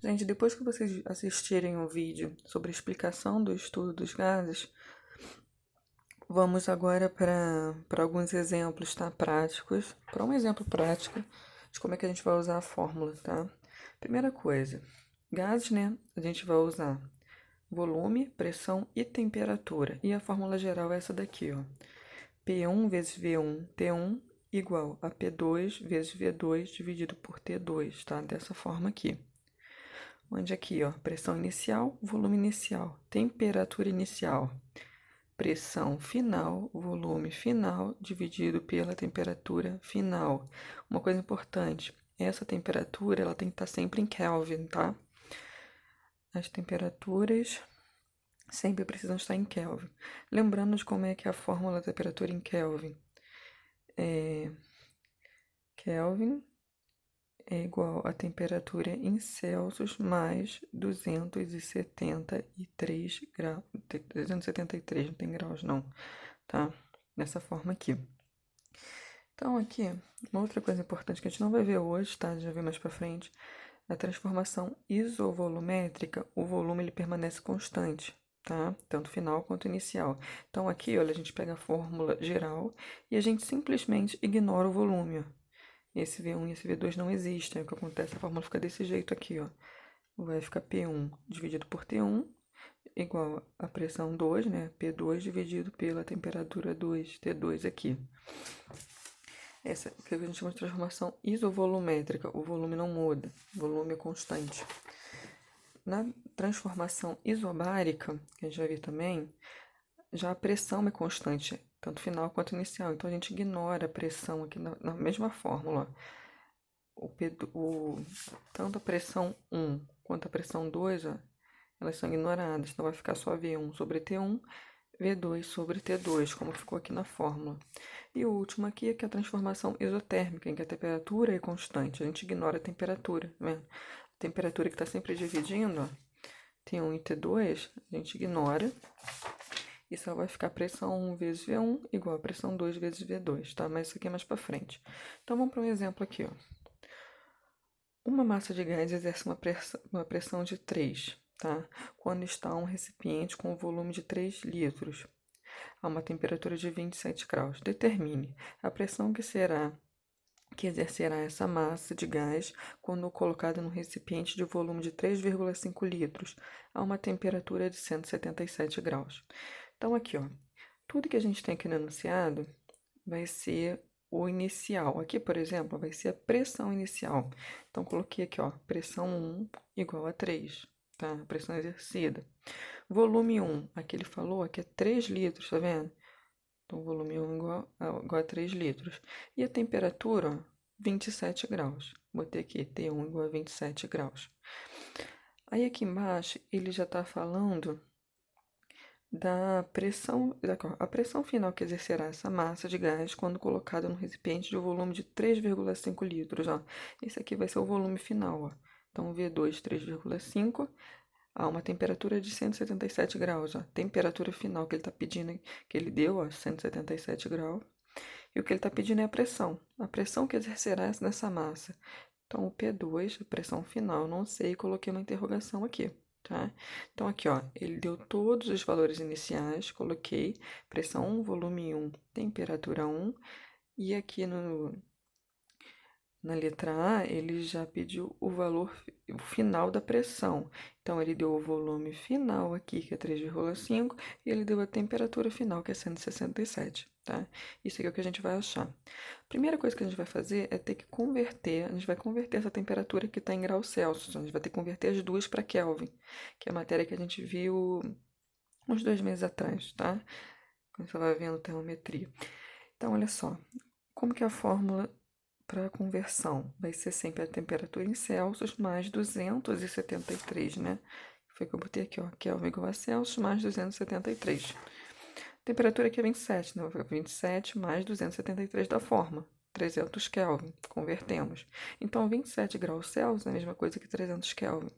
Gente, depois que vocês assistirem o vídeo sobre a explicação do estudo dos gases, vamos agora para alguns exemplos, tá? Práticos. Para um exemplo prático de como é que a gente vai usar a fórmula, tá? Primeira coisa, gases, né? A gente vai usar volume, pressão e temperatura. E a fórmula geral é essa daqui, ó. P1 vezes V1, T1 igual a P2 vezes V2 dividido por T2, tá? Dessa forma aqui. Onde aqui, ó, pressão inicial, volume inicial, temperatura inicial, pressão final, volume final, dividido pela temperatura final. Uma coisa importante, essa temperatura, ela tem que estar sempre em Kelvin, tá? As temperaturas sempre precisam estar em Kelvin. Lembrando de como é que é a fórmula da temperatura em Kelvin. Kelvin é igual a temperatura em Celsius mais 273 graus. 273, não tem graus não, tá? Dessa forma aqui. Então, aqui, uma outra coisa importante que a gente não vai ver hoje, tá? Já ver mais pra frente. Na transformação isovolumétrica, o volume ele permanece constante, tá? Tanto final quanto inicial. Então, aqui, olha, a gente pega a fórmula geral e a gente simplesmente ignora o volume, ó. Esse V1 e esse V2 não existem. O que acontece? A fórmula fica desse jeito aqui, ó. Vai ficar P1 dividido por T1 igual a pressão 2, né? P2 dividido pela temperatura 2, T2 aqui. Essa que a gente chama de transformação isovolumétrica. O volume não muda, o volume é constante. Na transformação isobárica, que a gente vai ver também, já a pressão é constante, tanto final quanto inicial. Então a gente ignora a pressão aqui na mesma fórmula. Tanto a pressão 1 quanto a pressão 2, ó, elas são ignoradas. Então vai ficar só V1 sobre T1, V2 sobre T2, como ficou aqui na fórmula. E o último aqui é que é a transformação exotérmica, em que a temperatura é constante. A gente ignora a temperatura, tá vendo? A temperatura que está sempre dividindo, ó, T1 e T2, a gente ignora. E só vai ficar pressão 1 vezes V1 igual a pressão 2 vezes V2, tá? Mas isso aqui é mais para frente. Então vamos para um exemplo aqui, ó. Uma massa de gás exerce uma pressão de 3, tá? Quando está um recipiente com volume de 3 litros, a uma temperatura de 27 graus. Determine a pressão que exercerá essa massa de gás quando colocada num recipiente de volume de 3,5 litros, a uma temperatura de 177 graus. Então, aqui, ó, tudo que a gente tem aqui no enunciado vai ser o inicial. Aqui, por exemplo, vai ser a pressão inicial. Então, coloquei aqui, ó, pressão 1 igual a 3, tá? Pressão exercida. Volume 1, aqui ele falou que é 3 litros, tá vendo? Então, volume 1 igual a 3 litros. E a temperatura, ó, 27 graus. Botei aqui, T1 igual a 27 graus. Aí, aqui embaixo, ele já está falando da pressão, a pressão final que exercerá essa massa de gás quando colocada no recipiente de volume de 3,5 litros, ó. Esse aqui vai ser o volume final, ó. Então, V2, 3,5 a uma temperatura de 177 graus, ó. Temperatura final que ele está pedindo, que ele deu, ó, 177 graus. E o que ele está pedindo é a pressão que exercerá nessa massa. Então, o P2, a pressão final, não sei, coloquei uma interrogação aqui, tá? Então, aqui, ó, ele deu todos os valores iniciais, coloquei pressão 1, volume 1, temperatura 1, e aqui na letra A, ele já pediu o valor final da pressão. Então, ele deu o volume final aqui, que é 3,5, e ele deu a temperatura final, que é 167, tá? Isso aqui é o que a gente vai achar. Primeira coisa que a gente vai fazer é ter que converter, a gente vai converter essa temperatura que está em graus Celsius, a gente vai ter que converter as duas para Kelvin, que é a matéria que a gente viu uns 2 meses atrás, tá? Quando você vai vendo termometria. Então, olha só, como que é a fórmula para a conversão? Vai ser sempre a temperatura em Celsius mais 273, né? Foi o que eu botei aqui, ó, Kelvin igual a Celsius mais 273. Temperatura aqui é 27, né? 27 mais 273 da forma. 300 Kelvin, convertemos. Então, 27 graus Celsius é a mesma coisa que 300 Kelvin.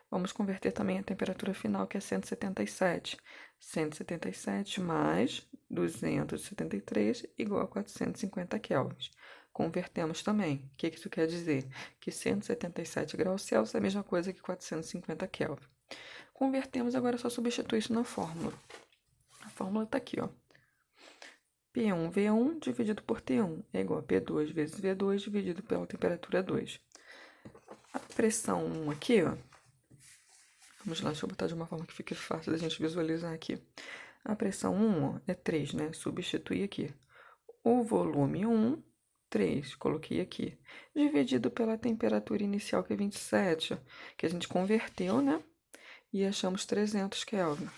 Vamos converter também a temperatura final, que é 177. 177 mais 273 igual a 450 kelvins. convertemos também. O que isso quer dizer? Que 177 graus Celsius é a mesma coisa que 450 Kelvin. Convertemos, agora é só substituir isso na fórmula. A fórmula está aqui, ó. P1 V1 dividido por T1 é igual a P2 vezes V2 dividido pela temperatura 2. A pressão 1 aqui, ó. Vamos lá, deixa eu botar de uma forma que fique fácil da gente visualizar aqui. A pressão 1, ó, é 3, né? Substituir aqui. O volume 1, 3, coloquei aqui. Dividido pela temperatura inicial, que é 27, ó, que a gente converteu, né? E achamos 300 Kelvin.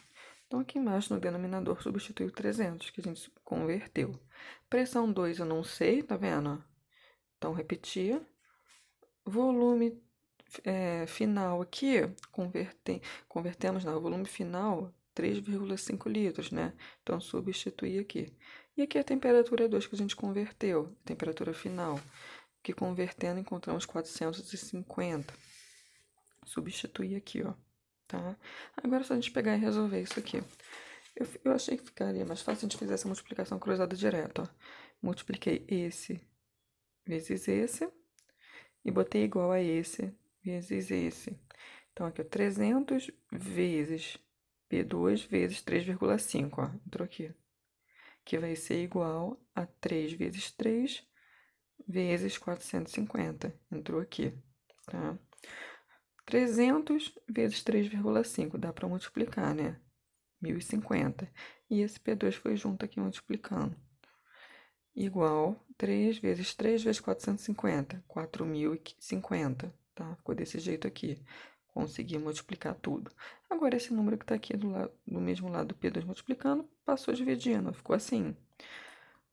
Então, aqui embaixo no denominador substitui o 300, que a gente converteu. Pressão 2 eu não sei, tá vendo? Então, repetir. Volume final aqui, convertemos no volume final 3,5 litros, né? Então, substituir aqui. E aqui a temperatura 2 que a gente converteu, temperatura final, que convertendo encontramos 450. Substituir aqui, ó, tá? Agora é só a gente pegar e resolver isso aqui. Eu achei que ficaria mais fácil se a gente fizesse a multiplicação cruzada direta, ó. Multipliquei esse vezes esse e botei igual a esse vezes esse. Então, aqui, ó, 300 vezes P2 vezes 3,5, ó, entrou aqui. Que vai ser igual a 3 vezes 3 vezes 450, entrou aqui, tá? 300 vezes 3,5, dá para multiplicar, né? 1050. E esse P2 foi junto aqui multiplicando. Igual 3 vezes 3 vezes 450, 4050, tá? Ficou desse jeito aqui. Consegui multiplicar tudo. Agora, esse número que está aqui do mesmo lado do P2 multiplicando, passou dividindo, ficou assim.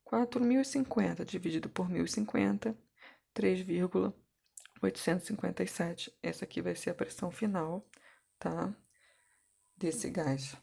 4.050 dividido por 1.050, 3,857. Essa aqui vai ser a pressão final, tá? Desse gás.